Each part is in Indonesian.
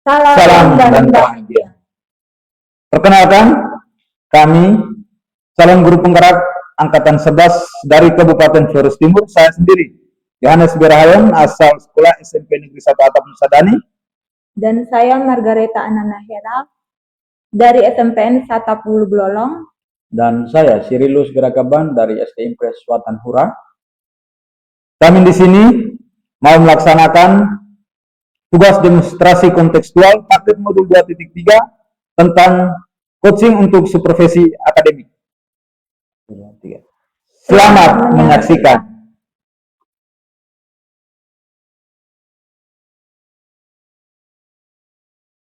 Salam dan bahagia. Perkenalkan, kami calon guru penggerak Angkatan 11 dari Kabupaten Flores Timur, saya sendiri, Yohanes Berahayon, asal sekolah SMP Negeri 1 Atap Nusadani. Dan saya Margareta Anana Hera, dari SMPN Satapulu Blolong. Dan saya Sirilus Gerakaban dari SD Impres Watan Hura. Kami di sini mau melaksanakan tugas demonstrasi kontekstual paket modul 2.3 tentang coaching untuk supervisi akademik. Selamat menyaksikan.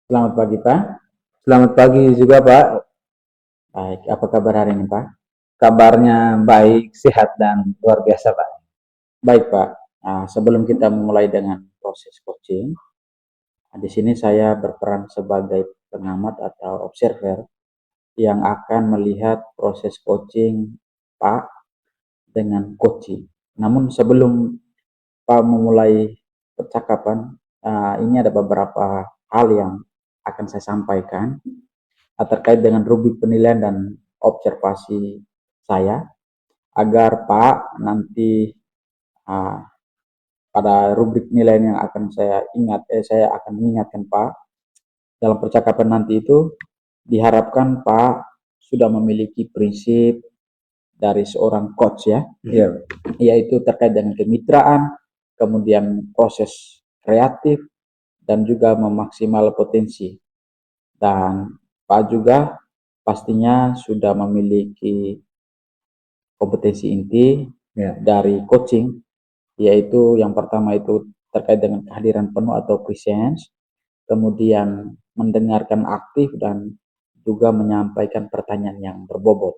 Selamat pagi Pak. Selamat pagi juga Pak. Baik, apa kabar hari ini Pak? Kabarnya baik, sehat dan luar biasa Pak. Baik Pak. Sebelum kita memulai dengan proses coaching, di sini saya berperan sebagai pengamat atau observer yang akan melihat proses coaching Pak dengan coaching. Namun sebelum Pak memulai percakapan, ini ada beberapa hal yang akan saya sampaikan terkait dengan rubrik penilaian dan observasi saya, agar Pak nanti pada rubrik nilai yang akan saya akan mengingatkan Pak dalam percakapan nanti itu, diharapkan Pak sudah memiliki prinsip dari seorang coach ya, yaitu terkait dengan kemitraan, kemudian proses kreatif, dan juga memaksimal potensi. Dan Pak juga pastinya sudah memiliki kompetensi inti dari coaching, yaitu yang pertama itu terkait dengan kehadiran penuh atau presence, kemudian mendengarkan aktif dan juga menyampaikan pertanyaan yang berbobot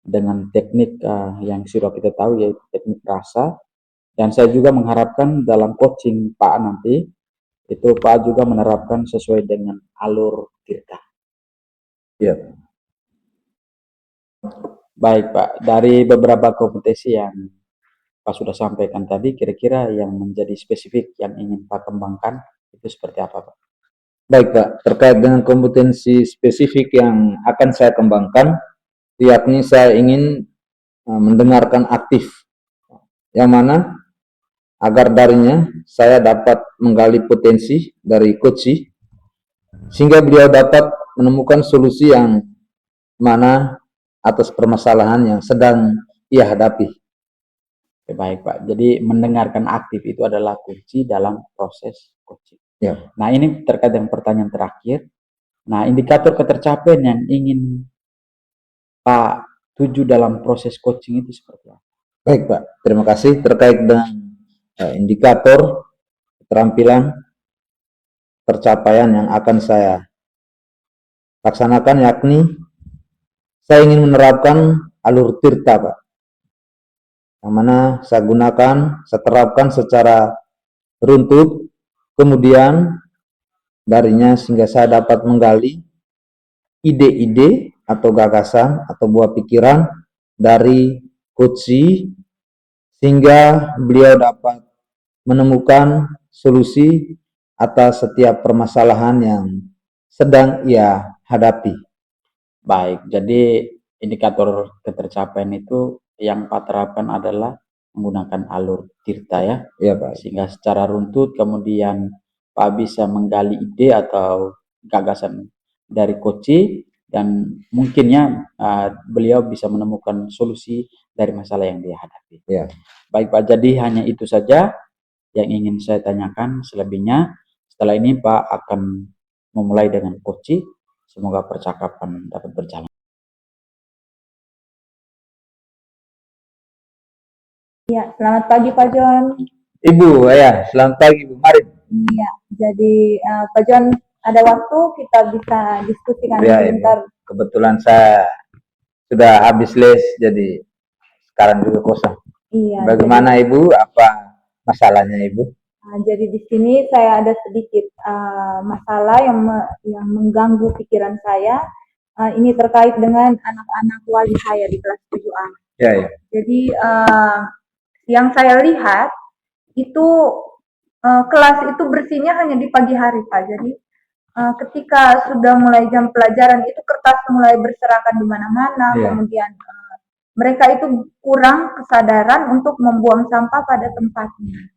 dengan teknik yang sudah kita tahu, yaitu teknik rasa. Dan saya juga mengharapkan dalam coaching Pak nanti itu Pak juga menerapkan sesuai dengan alur tirta. Baik Pak, dari beberapa kompetensi yang Pak sudah sampaikan tadi, kira-kira yang menjadi spesifik yang ingin Pak kembangkan itu seperti apa Pak? Baik Pak, terkait dengan kompetensi spesifik yang akan saya kembangkan, yakni saya ingin mendengarkan aktif, yang mana agar darinya saya dapat menggali potensi dari coach, sehingga beliau dapat menemukan solusi yang mana atas permasalahan yang sedang ia hadapi. Baik Pak, jadi mendengarkan aktif itu adalah kunci dalam proses coaching. Nah ini terkait dengan pertanyaan terakhir. Nah indikator ketercapaian yang ingin Pak tuju dalam proses coaching itu seperti apa? Baik Pak, terima kasih. Terkait dengan indikator keterampilan tercapaian yang akan saya laksanakan, yakni saya ingin menerapkan alur tirta Pak, yang mana saya gunakan, saya terapkan secara runtut, kemudian darinya sehingga saya dapat menggali ide-ide atau gagasan atau buah pikiran dari coach, sehingga beliau dapat menemukan solusi atas setiap permasalahan yang sedang ia hadapi. Baik, jadi indikator ketercapaian itu yang Pak terapkan adalah menggunakan alur tirta ya? Ya Pak. Sehingga secara runtut kemudian Pak bisa menggali ide atau gagasan dari coach, dan mungkinnya beliau bisa menemukan solusi dari masalah yang dia hadapi. Baik Pak, jadi hanya itu saja yang ingin saya tanyakan. Selebihnya setelah ini Pak akan memulai dengan coach. Semoga percakapan dapat berjalan. Ya, selamat pagi Pak John. Ibu, ya, selamat pagi Bu Marin. Iya, jadi Pak John ada waktu kita bisa diskusikan sebentar. Kebetulan saya sudah habis les, jadi sekarang juga kosong. Iya. Bagaimana jadi, Ibu? Apa masalahnya Ibu? Jadi di sini saya ada sedikit masalah yang mengganggu pikiran saya. Ini terkait dengan anak-anak wali saya di kelas 7A. Ya. Jadi yang saya lihat itu kelas itu bersihnya hanya di pagi hari Pak. Jadi ketika sudah mulai jam pelajaran itu kertas mulai berserakan di mana-mana, Iya. kemudian mereka itu kurang kesadaran untuk membuang sampah pada tempatnya.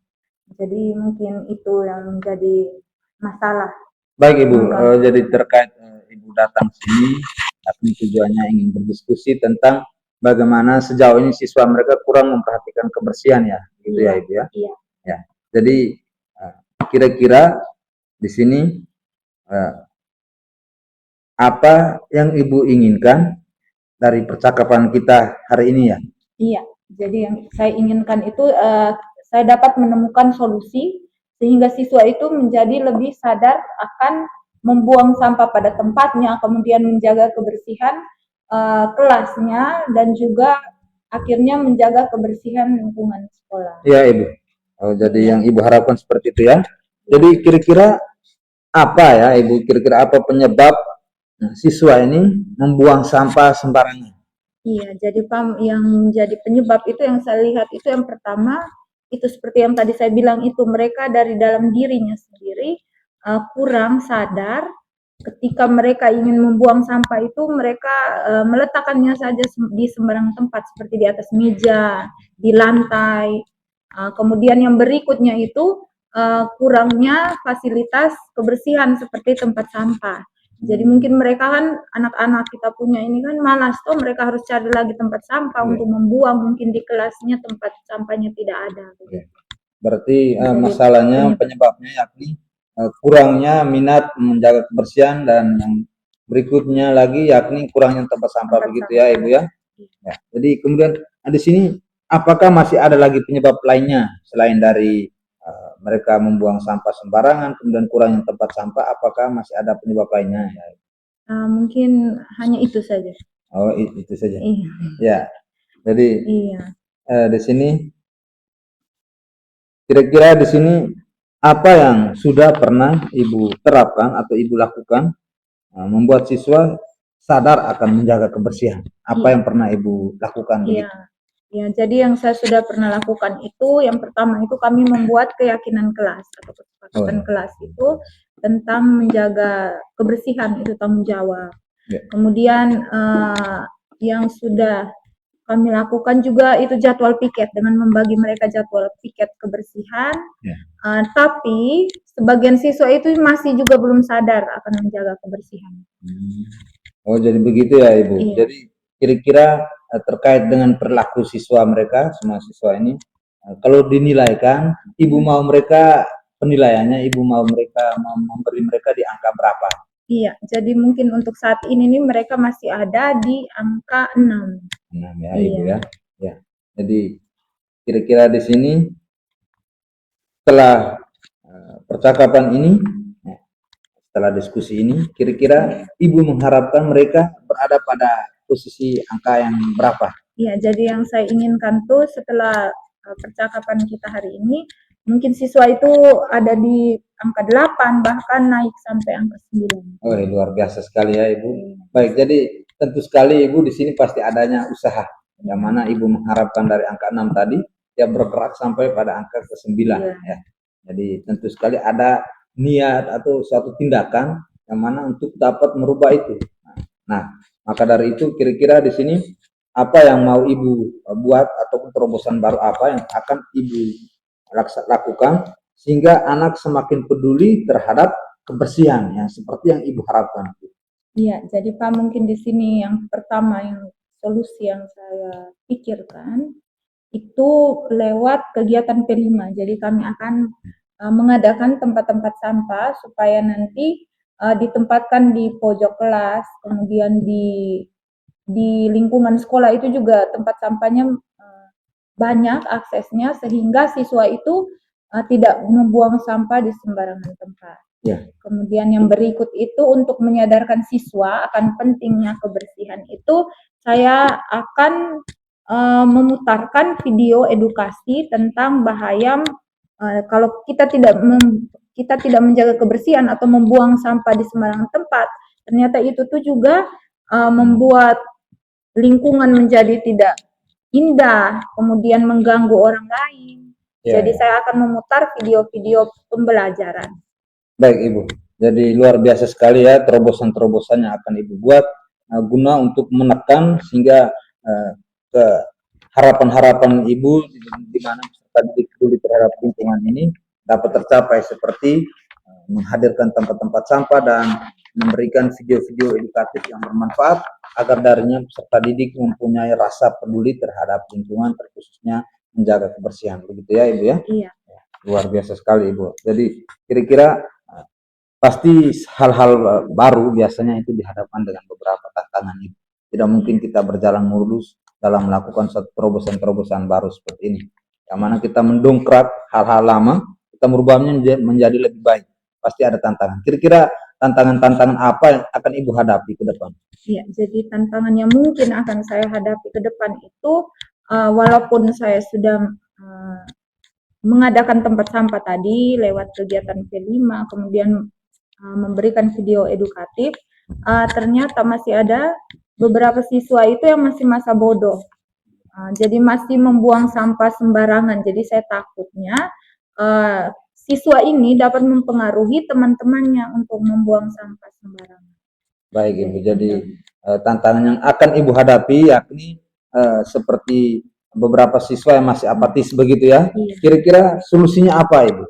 Jadi mungkin itu yang menjadi masalah. Baik Ibu, Mengganggu. jadi terkait Ibu datang sini, tapi tujuannya ingin berdiskusi tentang bagaimana sejauh ini siswa mereka kurang memperhatikan kebersihan ya, gitu ya Ibu ya. Iya. Ya, jadi kira-kira di sini apa yang Ibu inginkan dari percakapan kita hari ini ya? Iya, jadi yang saya inginkan itu saya dapat menemukan solusi sehingga siswa itu menjadi lebih sadar akan membuang sampah pada tempatnya, kemudian menjaga kebersihan kelasnya dan juga akhirnya menjaga kebersihan lingkungan sekolah. Iya Ibu. Oh, jadi yang Ibu harapkan seperti itu ya. Jadi kira-kira apa ya Ibu? Kira-kira apa penyebab siswa ini membuang sampah sembarangan? Iya, jadi yang menjadi penyebab itu yang saya lihat itu yang pertama itu seperti yang tadi saya bilang itu mereka dari dalam dirinya sendiri kurang sadar ketika mereka ingin membuang sampah itu mereka meletakkannya saja di sembarang tempat seperti di atas meja, di lantai. Kemudian yang berikutnya itu kurangnya fasilitas kebersihan seperti tempat sampah. Jadi mungkin mereka kan anak-anak kita punya ini kan malas tuh mereka harus cari lagi tempat sampah untuk membuang mungkin di kelasnya tempat sampahnya tidak ada. Berarti Jadi, masalahnya penyebabnya yakni kurangnya minat menjaga kebersihan dan yang berikutnya lagi yakni kurangnya tempat sampah begitu ya Ibu ya. Ya. Jadi kemudian di sini apakah masih ada lagi penyebab lainnya selain dari mereka membuang sampah sembarangan kemudian kurangnya tempat sampah, apakah masih ada penyebab lainnya ya? Mungkin hanya itu saja. Oh, itu saja. Iya. Ya. Jadi Iya. di sini kira-kira di sini apa yang sudah pernah Ibu terapkan atau Ibu lakukan membuat siswa sadar akan menjaga kebersihan? Apa yang pernah Ibu lakukan begitu? Iya. Ya, jadi yang saya sudah pernah lakukan itu yang pertama itu kami membuat keyakinan kelas atau kesepakatan kelas itu tentang menjaga kebersihan itu tanggung jawab. Ya. Kemudian yang sudah kami lakukan juga itu jadwal piket dengan membagi mereka jadwal piket kebersihan. Ya. Tapi sebagian siswa itu masih juga belum sadar akan menjaga kebersihan. Oh, jadi begitu ya Ibu. Iya. Jadi kira-kira terkait dengan perilaku siswa mereka, semua siswa ini, kalau dinilaikan, Ibu mau mereka penilaiannya, Ibu mau mereka memberi mereka di angka berapa? Iya, jadi mungkin untuk saat ini nih mereka masih ada di angka 6. 6 ya Ibu ya. Ya. Jadi kira-kira di sini setelah percakapan ini, setelah diskusi ini, kira-kira Ibu mengharapkan mereka berada pada posisi angka yang berapa? Iya, jadi yang saya inginkan tuh setelah percakapan kita hari ini, mungkin siswa itu ada di angka 8, bahkan naik sampai angka 9. Oh, luar biasa sekali ya Ibu. Baik, jadi tentu sekali Ibu di sini pasti adanya usaha, yang mana Ibu mengharapkan dari angka 6 tadi, ya bergerak sampai pada angka ke-9. Ya. Jadi tentu sekali ada niat atau suatu tindakan yang mana untuk dapat merubah itu. Nah, maka dari itu kira-kira di sini apa yang mau Ibu buat ataupun terobosan baru apa yang akan Ibu lakukan sehingga anak semakin peduli terhadap kebersihan yang seperti yang Ibu harapkan. Iya, jadi Pak mungkin di sini yang pertama yang solusi yang saya pikirkan itu lewat kegiatan P5. Jadi kami akan mengadakan tempat-tempat sampah supaya nanti ditempatkan di pojok kelas, kemudian di lingkungan sekolah itu juga tempat sampahnya banyak aksesnya sehingga siswa itu tidak membuang sampah di sembarangan tempat. Ya. Kemudian yang berikut itu untuk menyadarkan siswa akan pentingnya kebersihan itu saya akan memutarkan video edukasi tentang bahaya kalau kita tidak menjaga kebersihan atau membuang sampah di sembarangan tempat, ternyata itu tuh juga membuat lingkungan menjadi tidak indah, kemudian mengganggu orang lain. Jadi saya akan memutar video-video pembelajaran. Baik Ibu. Jadi luar biasa sekali ya terobosan-terobosan yang akan Ibu buat guna untuk menekan sehingga ke harapan-harapan Ibu di mana peserta didik peduli terhadap lingkungan ini dapat tercapai seperti menghadirkan tempat-tempat sampah dan memberikan video-video edukatif yang bermanfaat agar darinya peserta didik mempunyai rasa peduli terhadap lingkungan terkhususnya menjaga kebersihan. Begitu ya Ibu ya? Iya. Luar biasa sekali Ibu. Jadi kira-kira pasti hal-hal baru biasanya itu dihadapkan dengan beberapa tantangan Ibu. Tidak mungkin kita berjalan mulus dalam melakukan satu terobosan-terobosan baru seperti ini. Yang mana kita mendongkrak hal-hal lama, kita merubahnya menjadi lebih baik. Pasti ada tantangan. Kira-kira tantangan-tantangan apa yang akan Ibu hadapi ke depan? Iya, jadi tantangan yang mungkin akan saya hadapi ke depan itu, walaupun saya sudah mengadakan tempat sampah tadi lewat kegiatan P5, kemudian memberikan video edukatif, ternyata masih ada beberapa siswa itu yang masih masa bodoh. Jadi masih membuang sampah sembarangan. Jadi saya takutnya siswa ini dapat mempengaruhi teman-temannya untuk membuang sampah sembarangan. Baik Ibu, jadi tantangan yang akan Ibu hadapi yakni seperti beberapa siswa yang masih apatis begitu ya. Iya. Kira-kira solusinya apa Ibu?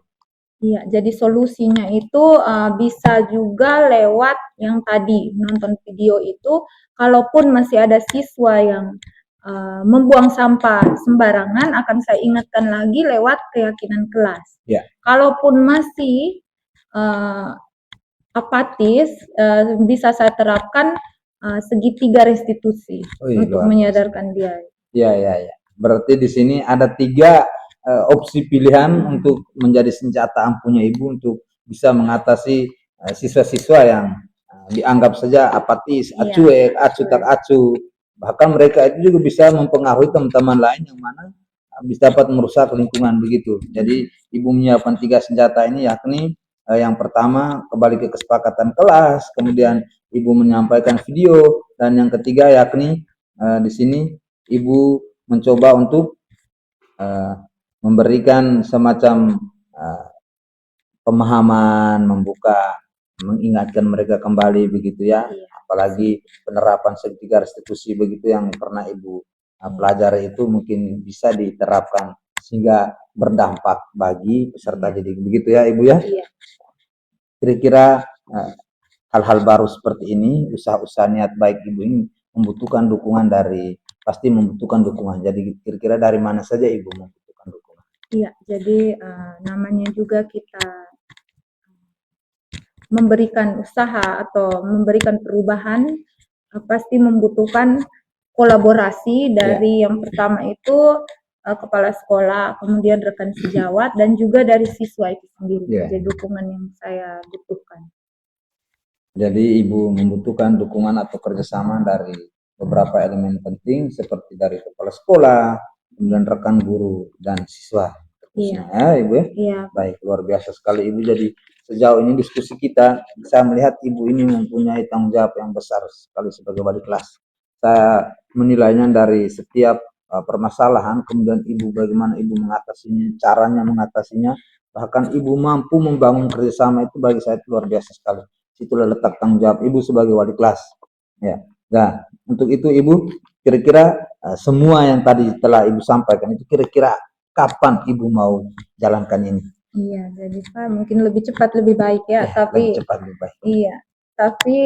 Iya, jadi solusinya itu bisa juga lewat yang tadi nonton video itu, kalaupun masih ada siswa yang membuang sampah sembarangan, akan saya ingatkan lagi lewat keyakinan kelas. Ya. Kalaupun masih apatis, bisa saya terapkan segitiga restitusi untuk menyadarkan dia. Ya. Berarti di sini ada 3 opsi pilihan untuk menjadi senjata ampuhnya Ibu untuk bisa mengatasi siswa-siswa yang dianggap saja apatis, acuek, acu tak acu. Bahkan mereka itu juga bisa mempengaruhi teman-teman lain yang mana bisa dapat merusak lingkungan begitu. Jadi Ibu menyiapkan 3 senjata ini yakni yang pertama kembali ke kesepakatan kelas, kemudian Ibu menyampaikan video, dan yang ketiga yakni di sini Ibu mencoba untuk memberikan semacam pemahaman, mengingatkan mereka kembali begitu ya. Apalagi penerapan segitiga restitusi begitu yang pernah Ibu pelajari itu mungkin bisa diterapkan sehingga berdampak bagi peserta didik begitu ya Ibu ya. Iya. Kira-kira hal-hal baru seperti ini, usaha-usaha niat baik Ibu ini membutuhkan dukungan pasti membutuhkan dukungan. Jadi kira-kira dari mana saja Ibu membutuhkan dukungan? Iya, jadi namanya juga kita memberikan usaha atau memberikan perubahan pasti membutuhkan kolaborasi dari yang pertama itu kepala sekolah, kemudian rekan sejawat, dan juga dari siswa itu sendiri. Jadi dukungan yang saya butuhkan. Jadi Ibu membutuhkan dukungan atau kerjasama dari beberapa elemen penting seperti dari kepala sekolah, kemudian rekan guru dan siswa. Iya. Ya, Ibu ya. Iya. Baik, luar biasa sekali Ibu. Jadi sejauh ini diskusi kita bisa melihat Ibu ini mempunyai tanggung jawab yang besar sekali sebagai wali kelas. Saya menilainya dari setiap permasalahan, kemudian Ibu bagaimana Ibu mengatasinya, caranya mengatasinya, bahkan Ibu mampu membangun kerjasama itu bagi saya itu luar biasa sekali. Itulah letak tanggung jawab Ibu sebagai wali kelas. Ya. Nah, untuk itu Ibu, kira-kira semua yang tadi telah Ibu sampaikan itu kira-kira kapan Ibu mau jalankan ini? Iya, jadi Pak mungkin lebih cepat lebih baik ya, tapi lebih cepat lebih baik. Iya, tapi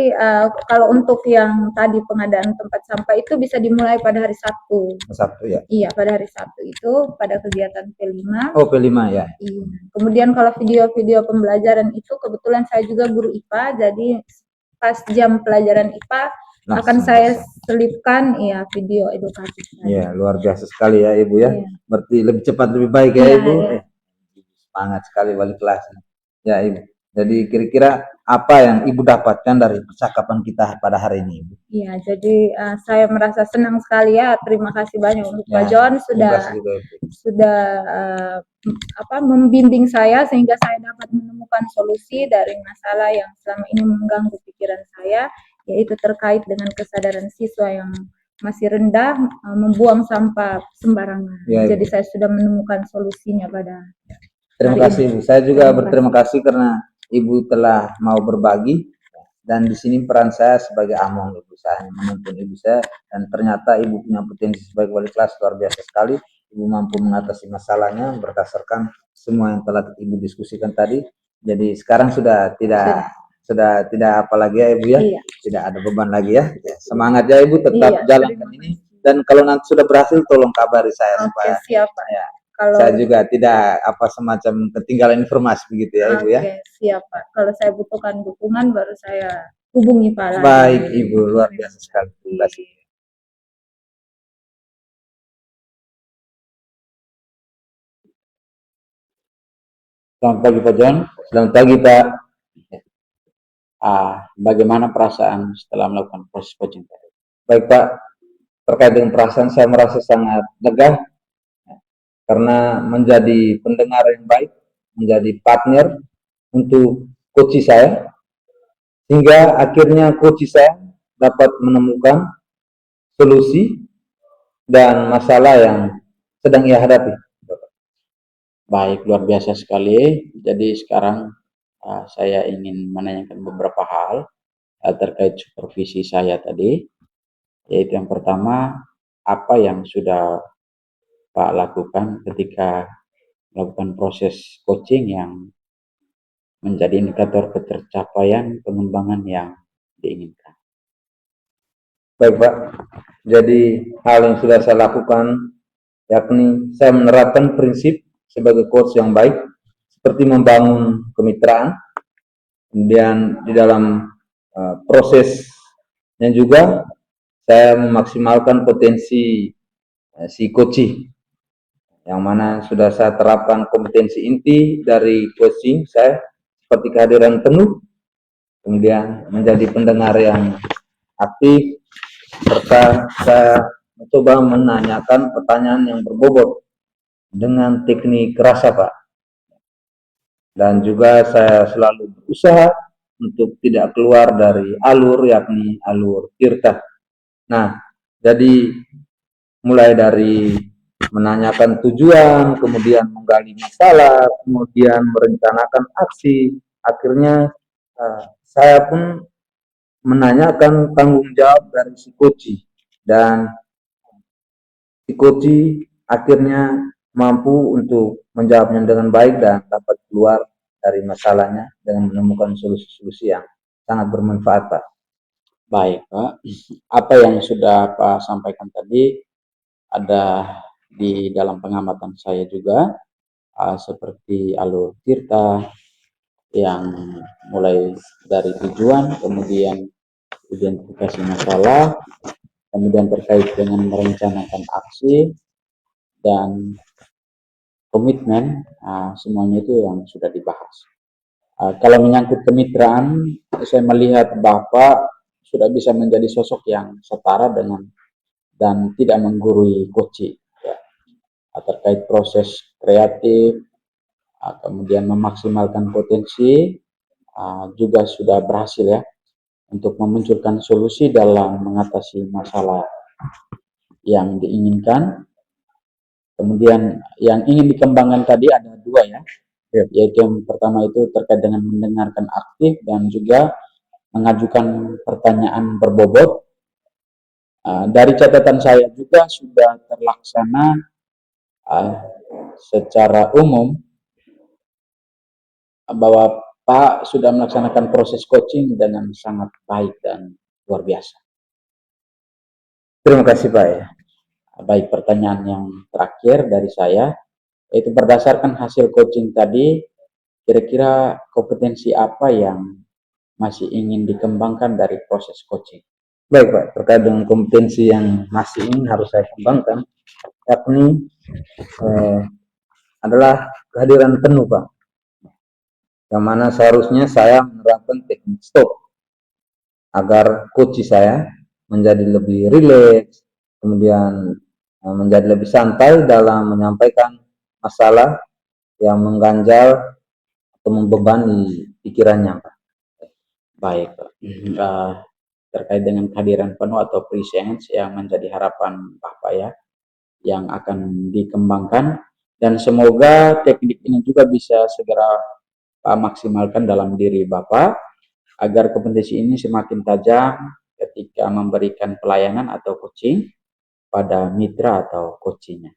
kalau untuk yang tadi pengadaan tempat sampah itu bisa dimulai pada hari Sabtu. Sabtu ya? Iya, pada hari Sabtu itu pada kegiatan P5. Oh, P5 ya? Iya. Kemudian kalau video-video pembelajaran itu kebetulan saya juga guru IPA, jadi pas jam pelajaran IPA akan saya selipkan video edukatif. Iya, luar biasa sekali ya Ibu ya. Iya. Berarti lebih cepat lebih baik ya Ibu. Iya. Semangat sekali wali kelas. Ya Ibu. Jadi kira-kira apa yang Ibu dapatkan dari percakapan kita pada hari ini Ibu? Iya, jadi saya merasa senang sekali ya. Terima kasih banyak untuk Pak John sudah membimbing saya sehingga saya dapat menemukan solusi dari masalah yang selama ini mengganggu pikiran saya, yaitu terkait dengan kesadaran siswa yang masih rendah membuang sampah sembarangan. Ya, jadi saya sudah menemukan solusinya pada terima kasih Ibu. Saya juga berterima kasih karena Ibu telah mau berbagi, dan di sini peran saya sebagai among Ibu, saya menuntun Ibu saya, dan ternyata Ibu punya potensi sebagai wali kelas luar biasa sekali. Ibu mampu mengatasi masalahnya berdasarkan semua yang telah Ibu diskusikan tadi. Jadi sekarang sudah tidak apa lagi ya Ibu ya, Iya. tidak ada beban lagi ya. Semangat ya Ibu, tetap Iya, jalankan terima ini. Dan kalau nanti sudah berhasil, tolong kabari saya Oke, supaya siap Pak. ya, Kalau saya juga tidak apa semacam ketinggalan informasi begitu ya Ibu ya. Oke, siap Pak. Kalau saya butuhkan dukungan baru saya hubungi Pak lagi. Baik Ibu, luar biasa sekali. Terima kasih. Selamat pagi Pak John. Selamat pagi Pak. Bagaimana perasaan setelah melakukan proses coaching tadi? Baik Pak, terkait dengan perasaan saya merasa sangat lega karena menjadi pendengar yang baik, menjadi partner untuk coach saya, hingga akhirnya coach saya dapat menemukan solusi dan masalah yang sedang ia hadapi. Baik, luar biasa sekali. Jadi sekarang saya ingin menanyakan beberapa hal terkait supervisi saya tadi, yaitu yang pertama, apa yang sudah Pak lakukan ketika melakukan proses coaching yang menjadi indikator ketercapaian pengembangan yang diinginkan. Baik Pak, jadi hal yang sudah saya lakukan yakni saya menerapkan prinsip sebagai coach yang baik seperti membangun kemitraan, kemudian di dalam prosesnya juga saya memaksimalkan potensi si coaching, yang mana sudah saya terapkan kompetensi inti dari coaching saya seperti kehadiran penuh, kemudian menjadi pendengar yang aktif, serta saya mencoba menanyakan pertanyaan yang berbobot dengan teknik rasa Pak. Dan juga saya selalu berusaha untuk tidak keluar dari alur, yakni alur tirta. Nah, jadi mulai dari menanyakan tujuan, kemudian menggali masalah, kemudian merencanakan aksi, akhirnya saya pun menanyakan tanggung jawab dari si coach, dan si coach akhirnya mampu untuk menjawabnya dengan baik dan dapat keluar dari masalahnya dengan menemukan solusi-solusi yang sangat bermanfaat Pak. Baik Pak, apa yang sudah Pak sampaikan tadi ada di dalam pengamatan saya juga, seperti alur tirta yang mulai dari tujuan, kemudian identifikasi masalah, kemudian terkait dengan merencanakan aksi, dan komitmen, semuanya itu yang sudah dibahas. Kalau menyangkut kemitraan, saya melihat Bapak sudah bisa menjadi sosok yang setara dengan dan tidak menggurui coaching, ya. Terkait proses kreatif, kemudian memaksimalkan potensi, juga sudah berhasil ya untuk memunculkan solusi dalam mengatasi masalah yang diinginkan. Kemudian yang ingin dikembangkan tadi ada dua ya, yaitu yang pertama itu terkait dengan mendengarkan aktif dan juga mengajukan pertanyaan berbobot. Dari catatan saya juga sudah terlaksana secara umum bahwa Pak sudah melaksanakan proses coaching dengan sangat baik dan luar biasa. Terima kasih Pak ya. Baik, pertanyaan yang terakhir dari saya, yaitu berdasarkan hasil coaching tadi, kira-kira kompetensi apa yang masih ingin dikembangkan dari proses coaching? Baik Pak, terkait dengan kompetensi yang masih ingin harus saya kembangkan, yakni adalah kehadiran penuh Pak, yang mana seharusnya saya menerapkan teknik stop agar coach saya menjadi lebih rileks, kemudian menjadi lebih santai dalam menyampaikan masalah yang mengganjal atau membebani pikirannya. Baik, terkait dengan kehadiran penuh atau presence yang menjadi harapan Bapak ya, yang akan dikembangkan, dan semoga teknik ini juga bisa segera Pak maksimalkan dalam diri Bapak agar kompetensi ini semakin tajam ketika memberikan pelayanan atau coaching pada mitra atau coachingnya.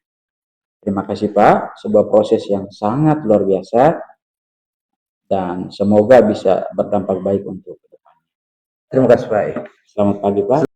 Terima kasih Pak, sebuah proses yang sangat luar biasa dan semoga bisa berdampak baik untuk ke depan. Terima kasih Pak. Selamat pagi Pak.